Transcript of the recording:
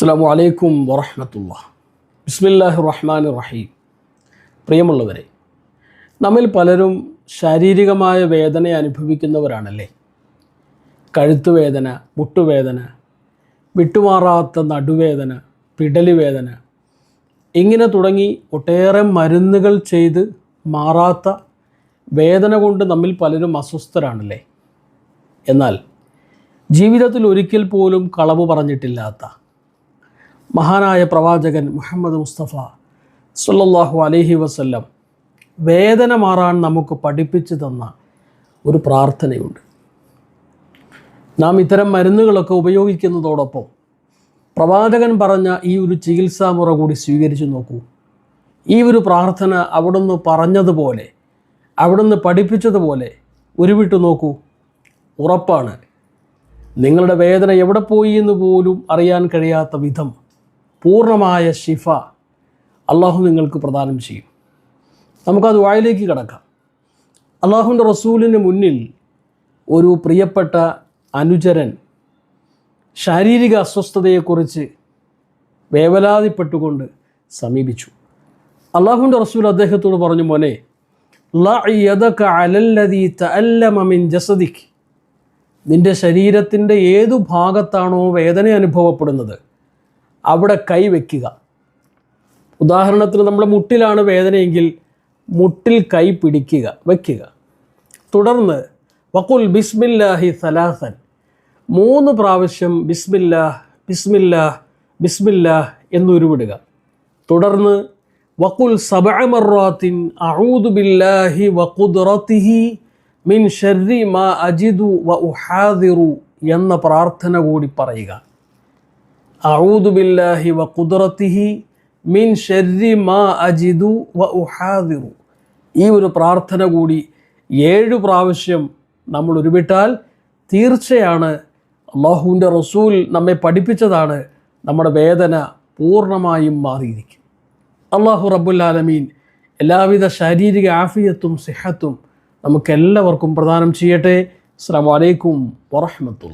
അസ്സലാമു അലൈക്കും വറഹ്മത്തുള്ളാഹി. ബിസ്മില്ലാഹിർ റഹ്മാനിർ റഹീം. പ്രിയമുള്ളവരെ, നമ്മിൽ പലരും ശാരീരികമായ വേദന അനുഭവിക്കുന്നവരാണല്ലേ. കഴുത്തുവേദന, മുട്ടുവേദന, വിട്ടുമാറാത്ത നടുവേദന, പിടലി വേദന, ഇങ്ങനെ തുടങ്ങി ഒട്ടേറെ മരുന്നുകൾ ചെയ്ത് മാറാത്ത വേദന കൊണ്ട് നമ്മിൽ പലരും അസ്വസ്ഥരാണല്ലേ. എന്നാൽ ജീവിതത്തിൽ ഒരിക്കൽ പോലും കളവ് പറഞ്ഞിട്ടില്ലാത്ത മഹാനായ പ്രവാചകൻ മുഹമ്മദ് മുസ്തഫ സല്ലല്ലാഹു അലൈഹി വസല്ലം വേദന മാറാൻ നമുക്ക് പഠിപ്പിച്ചു തന്ന ഒരു പ്രാർത്ഥനയുണ്ട്. നാം ഇത്തരം മരുന്നുകളൊക്കെ ഉപയോഗിക്കുന്നതോടൊപ്പം പ്രവാചകൻ പറഞ്ഞ ഈ ഒരു ചികിത്സാ മുറ കൂടി സ്വീകരിച്ചു നോക്കൂ. ഈ ഒരു പ്രാർത്ഥന അവിടുന്ന് പറഞ്ഞതുപോലെ, അവിടുന്ന് പഠിപ്പിച്ചതുപോലെ ഉരുവിട്ട് നോക്കൂ. ഉറപ്പാണ്, നിങ്ങളുടെ വേദന എവിടെ പോയി എന്ന് പോലും അറിയാൻ കഴിയാത്ത വിധം പൂർണ്ണമായ ശിഫ അള്ളാഹു നിങ്ങൾക്ക് പ്രദാനം ചെയ്യും. നമുക്കത് വായിലേക്ക് കടക്കാം. അള്ളാഹുവിൻ്റെ റസൂലിന് മുന്നിൽ ഒരു പ്രിയപ്പെട്ട അനുചരൻ ശാരീരിക അസ്വസ്ഥതയെക്കുറിച്ച് വേവലാതിപ്പെട്ടുകൊണ്ട് സമീപിച്ചു. അള്ളാഹുവിൻ്റെ റസൂൽ അദ്ദേഹത്തോട് പറഞ്ഞു, മോനെ, നിൻ്റെ ശരീരത്തിൻ്റെ ഏതു ഭാഗത്താണോ വേദന അനുഭവപ്പെടുന്നത് അവിടെ കൈ വയ്ക്കുക. ഉദാഹരണത്തിന് നമ്മുടെ മുട്ടിലാണ് വേദനയെങ്കിൽ മുട്ടിൽ കൈ വയ്ക്കുക. തുടർന്ന് വഖുൽ ബിസ്മില്ലാഹി സലാസൻ, 3 പ്രാവശ്യം ബിസ്മില്ലാഹ് ബിസ്മില്ലാഹ് ബിസ്മില്ലാഹ് എന്നുരുവിടുക. തുടർന്ന് വഖുൽ 7 മർറാത്തിൻ അഊദു ബില്ലാഹി വഖുദ്റതിഹി മിൻ ശർരി മാ അജിദു വ ഉഹാദിറു എന്ന പ്രാർത്ഥന കൂടി പറയുക. അഊദു ബില്ലാഹി വ ഖുദ്റതിഹി മിൻ ശർരി മാ അജിദു വ ഉഹാദിറു. ഈ ഒരു പ്രാർത്ഥന കൂടി 7 പ്രാവശ്യം നമ്മൾ ഉരുവിട്ടാൽ തീർച്ചയാണ്, അല്ലാഹുവിൻ്റെ റസൂൽ നമ്മെ പഠിപ്പിച്ചതാണ്, നമ്മുടെ വേദന പൂർണ്ണമായും മാറിയിരിക്കും. അല്ലാഹു റബ്ബുൽ ആലമീൻ എല്ലാവിധ ശാരീരിക ആഫിയത്തും സിഹത്തും നമുക്കെല്ലാവർക്കും പ്രദാനം ചെയ്യട്ടെ. അസ്സലാമു അലൈക്കും വറഹ്മത്തുള്ളാഹി.